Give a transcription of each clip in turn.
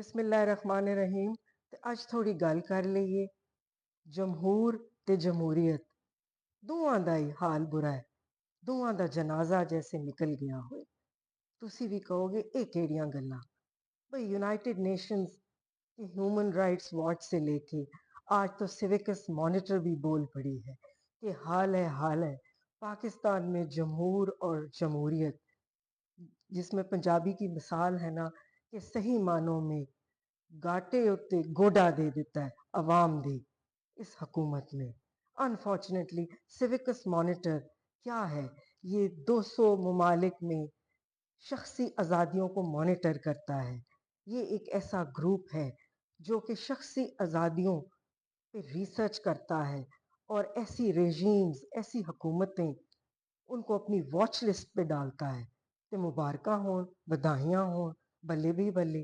बिस्मिल्लाहिर्रहमानिर्रहीम। ते अज थोड़ी गल कर लईए जमहूर ते जमहूरीयत। दोवां दा ही हाल बुरा है, दोवां दा जनाजा जैसे निकल गया होए। तुसी भी कहोगे ये केड़ियां गल्लां। भाई यूनाइटेड नेशंस के ह्यूमन राइट्स वॉच से लेके आज तो सिविकस मॉनिटर भी बोल पड़ी है कि हाल है पाकिस्तान में जमहूर और जमहूरियत, जिसमें पंजाबी की मिसाल है ना कि सही मानों में गाटे उत्ते गोडा दे देता है अवाम दी इस हुकूमत ने। अनफॉर्चुनेटली सिविकस मॉनिटर क्या है, ये 200 ममालिक में शख्सी आज़ादियों को मॉनिटर करता है। ये एक ऐसा ग्रुप है जो कि शख्सी आज़ादियों पे रिसर्च करता है और ऐसी रेजीम्स, ऐसी हुकूमतें उनको अपनी वॉच लिस्ट पे डालता है। तो मुबारका हों, बधाइयाँ हों, बल्ले भी बल्ले।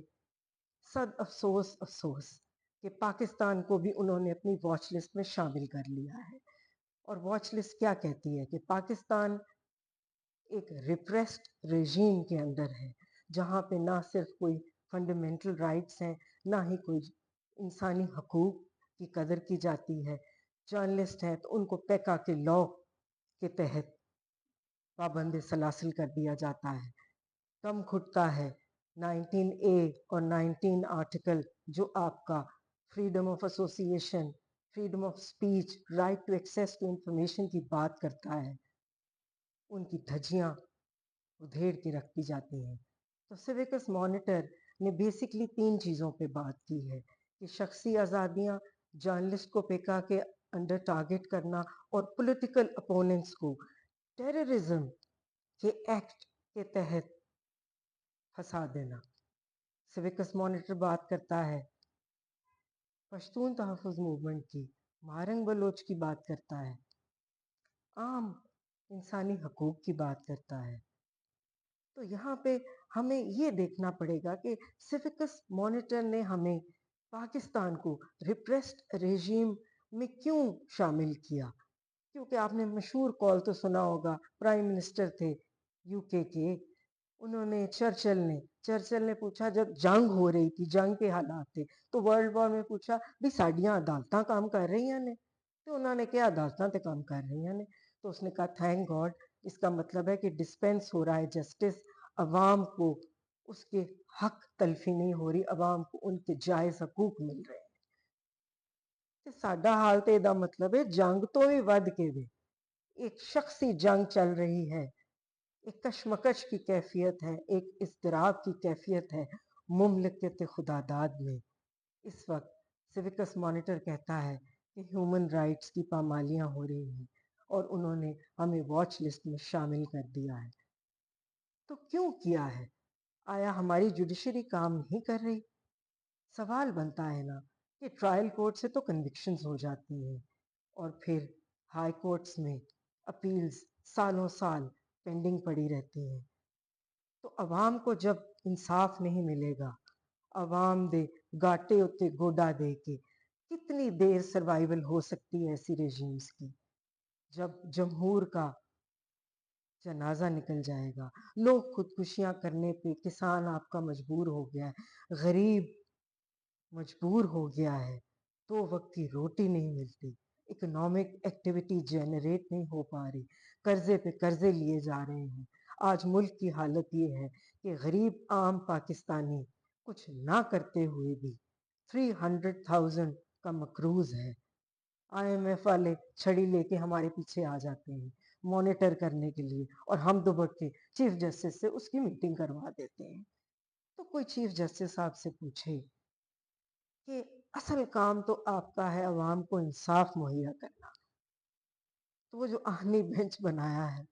सद अफसोस अफसोस कि पाकिस्तान को भी उन्होंने अपनी वॉच लिस्ट में शामिल कर लिया है। और वॉच लिस्ट क्या कहती है कि पाकिस्तान एक रिप्रेस्ड रेजीम के अंदर है, जहाँ पे ना सिर्फ कोई फंडामेंटल राइट्स हैं, ना ही कोई इंसानी हकूक की कदर की जाती है। जर्नलिस्ट हैं तो उनको पैका के लॉ के तहत पाबंद सलासिल कर दिया जाता है। कम घुटता है 19A और 19 आर्टिकल जो आपका freedom of association, freedom of speech, right to access to information की बात करता है, उनकी धज्जियां उधेड़ के रख दी जाती हैं। तो सिविकस मॉनिटर ने बेसिकली 3 चीज़ों पे बात की है कि शख्सी आज़ादियाँ, जर्नलिस्ट को पेका के अंडर टारगेट करना और पॉलिटिकल अपोनेंट्स को टेररिज्म के एक्ट के तहत फंसा देना। सिविकस मॉनिटर बात करता है पश्तून तहफ़्फ़ुज़ मूवमेंट की, मारंग बलोच की बात करता है, आम इंसानी हकूक की बात करता है। तो यहाँ पे हमें ये देखना पड़ेगा कि सिविकस मॉनिटर ने हमें पाकिस्तान को रिप्रेस्ड रेजीम में क्यों शामिल किया। क्योंकि आपने मशहूर कॉल तो सुना होगा, प्राइम मिनिस्टर थे यूके के, उन्होंने चर्चिल ने पूछा जब जंग हो रही थी, जंग के हालात थे, तो वर्ल्ड वॉर में पूछा भी साड़ियां अदालतां काम कर रही ने। तो उन्होंने क्या अदालतां ते काम कर रही ने। तो उसने कहा थैंक गॉड, इसका मतलब है कि डिस्पेंस हो रहा है जस्टिस, अवाम को उसके हक तलफी नहीं हो रही, अवाम को उनके जायज हकूक मिल रहे हैं। ते साडा हाल तो ਇਹਦਾ मतलब है जंग तो भी वध के वे एक शख्सी जंग चल रही है, एक कशमकश की कैफियत है, एक इज़्तिराब की कैफियत है मुमलिकत खुदादाद में। इस वक्त सिविकस मॉनिटर कहता है कि ह्यूमन राइट्स की पामालियां हो रही हैं और उन्होंने हमें वॉच लिस्ट में शामिल कर दिया है। तो क्यों किया है? आया हमारी जुडिशरी काम नहीं कर रही? सवाल बनता है ना कि ट्रायल कोर्ट से तो कन्विक्शंस हो जाती हैं और फिर हाई कोर्ट्स में अपील्स सालों साल पेंडिंग पड़ी रहती हैं। तो अवाम को जब इंसाफ नहीं मिलेगा, अवाम दे गाटे उत्ते गोडा दे के कितनी देर सर्वाइवल हो सकती है ऐसी रेजीम्स की। जब जमहूर का जनाजा निकल जाएगा, लोग खुदकुशियां करने पे, किसान आपका मजबूर हो गया है, गरीब मजबूर हो गया है, 2 वक्त की रोटी नहीं मिलती, इकोनॉमिक एक्टिविटी जनरेट नहीं हो पा रही, कर्जे पे कर्जे लिए जा रहे हैं। आज मुल्क की हालत ये है कि गरीब आम पाकिस्तानी कुछ ना करते हुए भी 300,000 का मकरूज है। IMF वाले छड़ी लेके हमारे पीछे आ जाते हैं मॉनिटर करने के लिए, और हम दुबक के चीफ जस्टिस से उसकी मीटिंग करवा देते हैं। तो कोई चीफ जस्टिस साहब से पूछे कि असल काम तो आपका है अवाम को इंसाफ मुहैया करना, तो वो जो आहनी बेंच बनाया है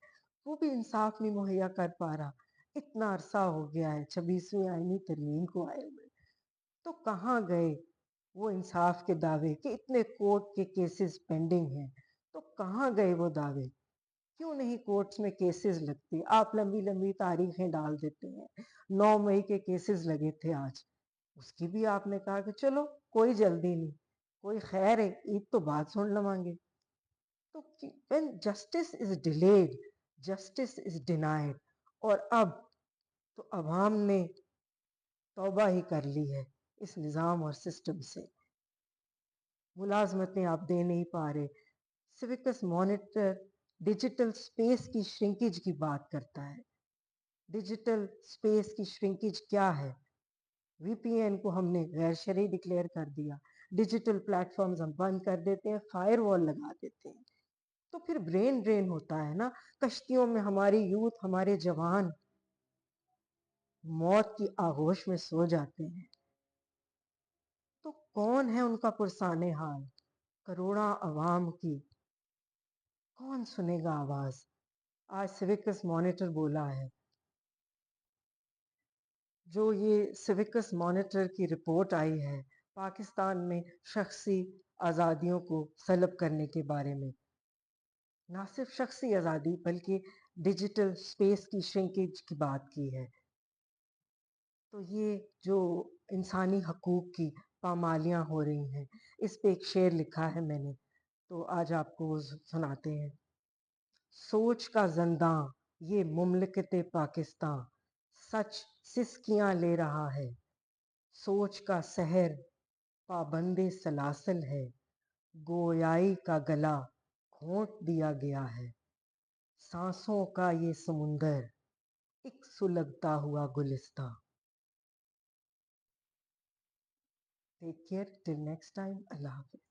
वो भी इंसाफ नहीं मुहैया कर पा रहा। इतना अरसा हो गया है 26वीं आईनी तरमीम को आए हुए, तो कहाँ गए वो इंसाफ के दावे कि इतने कोर्ट के केसेस पेंडिंग हैं, तो कहाँ गए वो दावे? क्यों नहीं कोर्ट्स में केसेस लगते? आप लंबी लंबी तारीखें डाल देते हैं। 9 मई के केसेस लगे थे आज, उसकी भी आपने कहा कि चलो कोई जल्दी नहीं, कोई खैर है, ईद तो बाद सुन लवांगे। तो when justice is delayed, justice is denied, और अब तो अवाम ने तौबा ही कर ली है اس نظام اور سسٹم سے. ملازمتیں آپ دے نہیں پا رہے. سویکس مانیٹر ڈیجیٹل سپیس کی شرنکیج کی بات کرتا ہے. ڈیجیٹل سپیس کی شرنکیج کیا ہے؟ وی پی این کو ہم نے غیر شرعی ڈکلیئر کر دیا، ڈیجیٹل پلیٹ فارمز ہم بند کر دیتے ہیں، فائر وال لگا دیتے ہیں، تو پھر برین ڈرین ہوتا ہے نا. کشتیوں میں ہماری یوتھ، ہمارے جوان موت کی آغوش میں سو جاتے ہیں، تو کون ہے ان کا پرسان حال؟ کروڑاں عوام کی کون سنے گا آواز؟ آج سویکس مانیٹر بولا ہے. جو یہ سویکس مانیٹر کی رپورٹ آئی ہے پاکستان میں شخصی آزادیوں کو سلب کرنے کے بارے میں، نہ صرف شخصی آزادی بلکہ ڈیجیٹل سپیس کی شرنکیج کی بات کی ہے. تو یہ جو انسانی حقوق کی پامالیاں ہو رہی ہیں، اس پہ ایک شعر لکھا ہے میں نے، تو آج آپ کو وہ سناتے ہیں. سوچ کا زنداں یہ مملکت پاکستان، سچ سسکیاں لے رہا ہے. سوچ کا سحر پابند سلاسل ہے، گویائی کا گلا گھونٹ دیا گیا ہے. سانسوں کا یہ سمندر ایک سلگتا ہوا گلستاں. Take care till next time. اللہ حافظ.